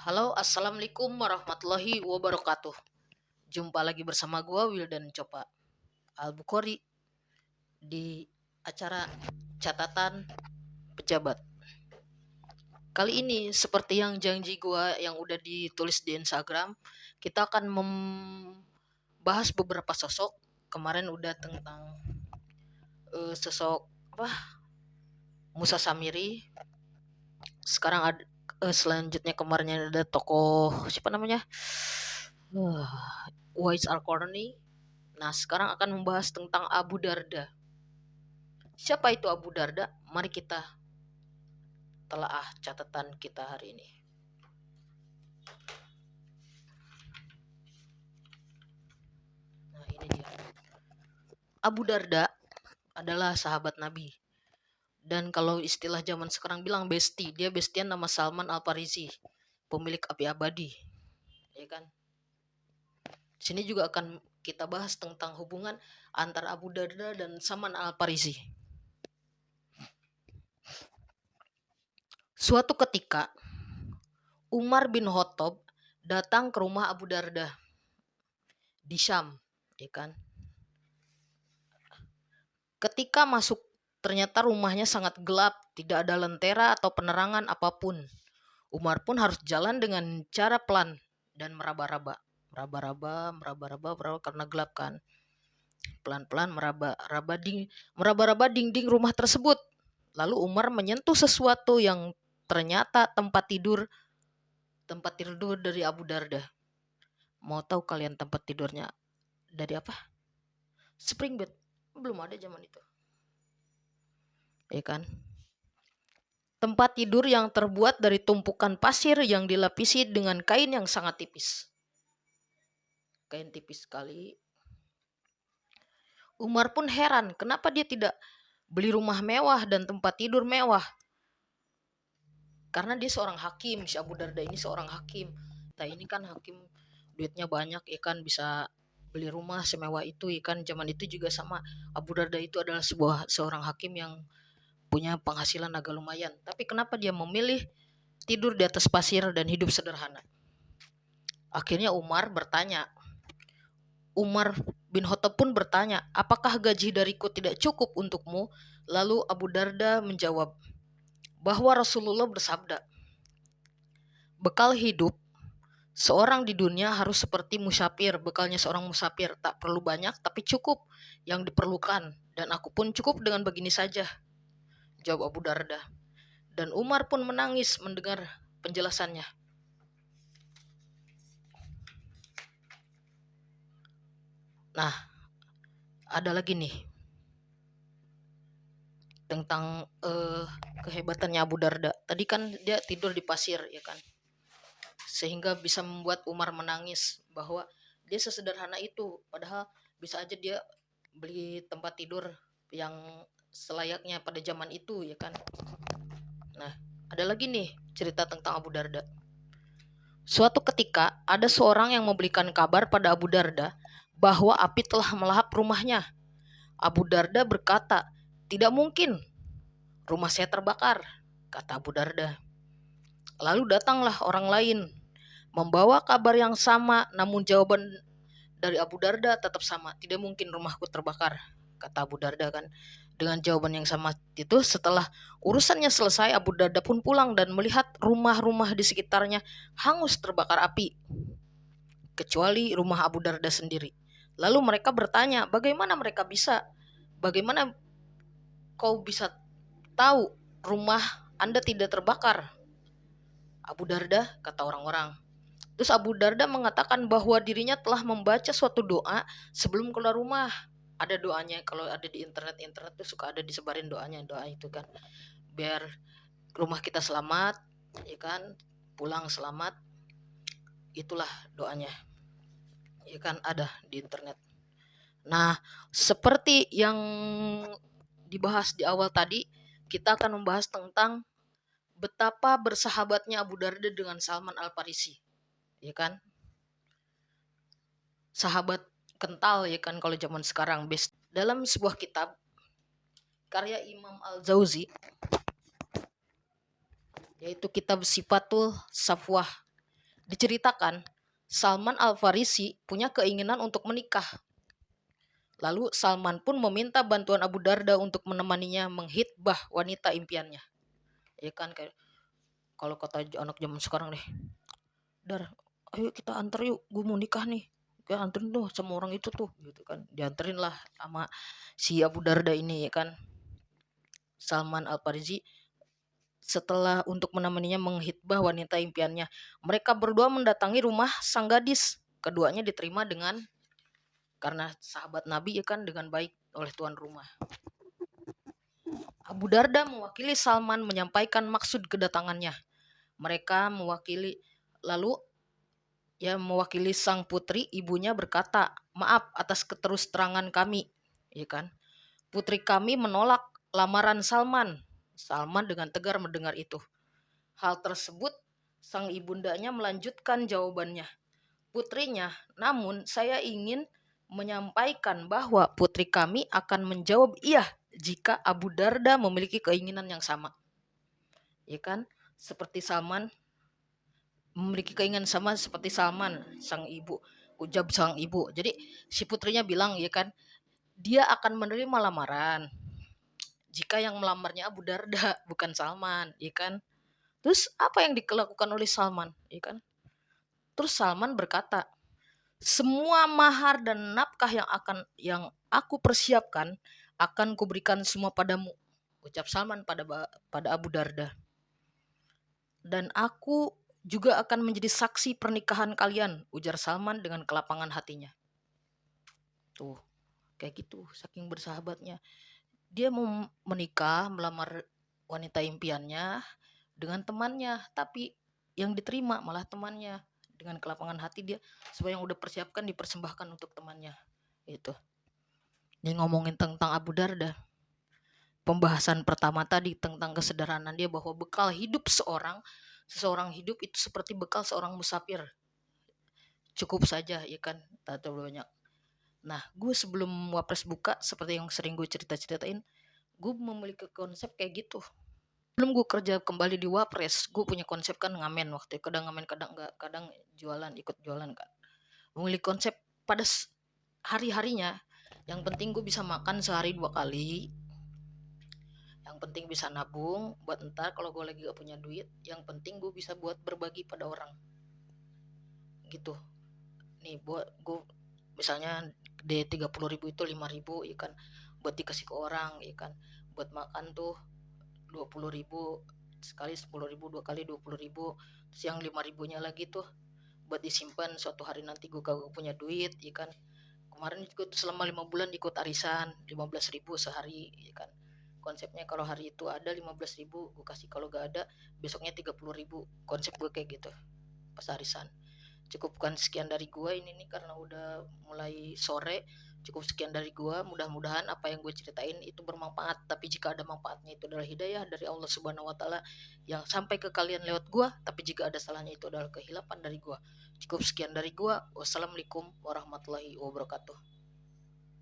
Halo, assalamualaikum warahmatullahi wabarakatuh. Jumpa lagi bersama gua Wildan Copa Al Bukhari di acara catatan pejabat. Kali ini seperti yang janji gua yang udah ditulis di Instagram, kita akan membahas beberapa sosok. Kemarin udah tentang sosok apa Musa Samiri. Sekarang ada selanjutnya kemarin ada tokoh siapa namanya? Wais Al-Qarni. Nah, sekarang akan membahas tentang Abu Darda. Siapa itu Abu Darda? Mari kita telaah catatan kita hari ini. Nah, ini dia. Abu Darda adalah sahabat Nabi. Dan kalau istilah zaman sekarang bilang besti, dia bestian nama Salman Al-Farisi, pemilik api abadi. Ya kan? Di sini juga akan kita bahas tentang hubungan antara Abu Darda dan Salman Al-Farisi. Suatu ketika Umar bin Khattab datang ke rumah Abu Darda di Syam, ya kan? Ketika masuk, ternyata rumahnya sangat gelap, tidak ada lentera atau penerangan apapun. Umar pun harus jalan dengan cara pelan dan meraba-raba. Meraba-raba karena gelap kan. Pelan-pelan meraba-raba dinding rumah tersebut. Lalu Umar menyentuh sesuatu yang ternyata tempat tidur dari Abu Darda. Mau tahu kalian tempat tidurnya dari apa? Spring bed. Belum ada zaman itu. Ya kan? Tempat tidur yang terbuat dari tumpukan pasir yang dilapisi dengan kain yang sangat tipis. Kain tipis sekali. Umar pun heran, kenapa dia tidak beli rumah mewah dan tempat tidur mewah? Karena dia seorang hakim, si Abu Darda ini seorang hakim. Nah, ini kan hakim duitnya banyak, ya kan, bisa beli rumah semewah itu, ya kan. Zaman itu juga sama, Abu Darda itu adalah seorang hakim yang punya penghasilan agak lumayan. Tapi kenapa dia memilih tidur di atas pasir dan hidup sederhana? Akhirnya Umar bin Khattab pun bertanya, apakah gaji dariku tidak cukup untukmu? Lalu Abu Darda menjawab bahwa Rasulullah bersabda, bekal hidup seorang di dunia harus seperti musafir. Bekalnya seorang musafir tak perlu banyak tapi cukup yang diperlukan, dan aku pun cukup dengan begini saja, jawab Abu Darda. Dan Umar pun menangis mendengar penjelasannya. Nah, ada lagi nih tentang kehebatannya Abu Darda. Tadi kan dia tidur di pasir, ya kan, sehingga bisa membuat Umar menangis bahwa dia sesederhana itu, padahal bisa aja dia beli tempat tidur yang selayaknya pada zaman itu, ya kan. Nah, ada lagi nih cerita tentang Abu Darda. Suatu ketika ada seorang yang memberikan kabar pada Abu Darda bahwa api telah melahap rumahnya. Abu Darda berkata, tidak mungkin, rumah saya terbakar, kata Abu Darda. Lalu datanglah orang lain membawa kabar yang sama, namun jawaban dari Abu Darda tetap sama, tidak mungkin rumahku terbakar, kata Abu Darda kan. Dengan jawaban yang sama itu, setelah urusannya selesai, Abu Darda pun pulang dan melihat rumah-rumah di sekitarnya hangus terbakar api, kecuali rumah Abu Darda sendiri. Lalu mereka bertanya, bagaimana kau bisa tahu rumah Anda tidak terbakar? Abu Darda, kata orang-orang. Terus Abu Darda mengatakan bahwa dirinya telah membaca suatu doa sebelum keluar rumah. Ada doanya, kalau ada di internet tuh suka ada disebarin doanya, doa itu kan, biar rumah kita selamat, ya kan, pulang selamat. Itulah doanya, ya kan, ada di internet. Nah, seperti yang dibahas di awal tadi, kita akan membahas tentang betapa bersahabatnya Abu Darda dengan Salman Al-Farisi, ya kan. Sahabat kental, ya kan, kalau zaman sekarang. Dalam sebuah kitab karya Imam Al-Jauzi, yaitu kitab Sifatul Safwah, diceritakan Salman Al-Farisi punya keinginan untuk menikah. Lalu Salman pun meminta bantuan Abu Darda untuk menemaninya menghitbah wanita impiannya. Ya kan, kayak kalau kata anak zaman sekarang deh, Dar, ayo kita antar yuk, gue mau nikah nih. Kayak anterin tuh sama orang itu tuh, gitu kan. Dianterin lah sama si Abu Darda ini, ya kan. Salman Al-Farisi setelah untuk menemaninya menghitbah wanita impiannya, mereka berdua mendatangi rumah sang gadis. Keduanya diterima dengan, karena sahabat Nabi ya kan, dengan baik oleh tuan rumah. Abu Darda mewakili Salman menyampaikan maksud kedatangannya. Mereka mewakili sang putri, ibunya berkata, "Maaf atas keterus terangan kami." Ya kan? Putri kami menolak lamaran Salman. Salman dengan tegar mendengar itu. Hal tersebut sang ibundanya melanjutkan jawabannya. Putrinya, namun saya ingin menyampaikan bahwa putri kami akan menjawab iya jika Abu Darda memiliki keinginan yang sama. Ya kan? Seperti Salman memiliki keinginan sama seperti Salman, sang ibu, ujar sang ibu. Jadi si putrinya bilang, ya kan, dia akan menerima lamaran jika yang melamarnya Abu Darda bukan Salman, ya kan. Terus apa yang dilakukan oleh Salman, ya kan? Terus Salman berkata, semua mahar dan nafkah yang aku persiapkan akan kuberikan semua padamu, ucap Salman pada Abu Darda. Dan aku juga akan menjadi saksi pernikahan kalian, ujar Salman dengan kelapangan hatinya. Tuh, kayak gitu, saking bersahabatnya. Dia mau menikah, melamar wanita impiannya dengan temannya, tapi yang diterima malah temannya. Dengan kelapangan hati dia, semua yang udah persiapkan dipersembahkan untuk temannya. Itu. Ini ngomongin tentang Abu Darda. Pembahasan pertama tadi tentang kesederhanaan dia, bahwa bekal hidup seseorang hidup itu seperti bekal seorang musafir. Cukup saja, ya kan, tak terlalu banyak. Nah, gue sebelum Wapres buka, seperti yang sering gue ceritain, gue memiliki konsep kayak gitu. Belum gue kerja kembali di Wapres, gue punya konsep kan ngamen waktu itu. Kadang ngamen, kadang enggak, kadang jualan, ikut jualan kan. Memiliki konsep pada hari-harinya, yang penting gue bisa makan sehari 2 kali. Yang penting bisa nabung buat ntar kalau gue lagi gak punya duit. Yang penting gue bisa buat berbagi pada orang. Gitu. Nih buat gue misalnya di 30.000 itu 5.000 ya kan, buat dikasih ke orang ya kan. Buat makan tuh 20.000 sekali, 10.000 2 kali 20.000. Terus yang 5.000-nya lagi tuh buat disimpan suatu hari nanti gue kagak punya duit ya kan. Kemarin ikut selama 5 bulan ikut arisan 15.000 sehari ya kan. Konsepnya kalau hari itu ada 15.000 gue kasih, kalau gak ada besoknya 30.000. Konsep gue kayak gitu pas arisan. Cukupkan sekian dari gue ini nih, karena udah mulai sore. Cukup sekian dari gue, mudah-mudahan apa yang gue ceritain itu bermanfaat. Tapi jika ada manfaatnya itu adalah hidayah dari Allah Subhanahu wa Ta'ala yang sampai ke kalian lewat gue. Tapi jika ada salahnya itu adalah kehilapan dari gue. Cukup sekian dari gue. Wassalamualaikum warahmatullahi wabarakatuh.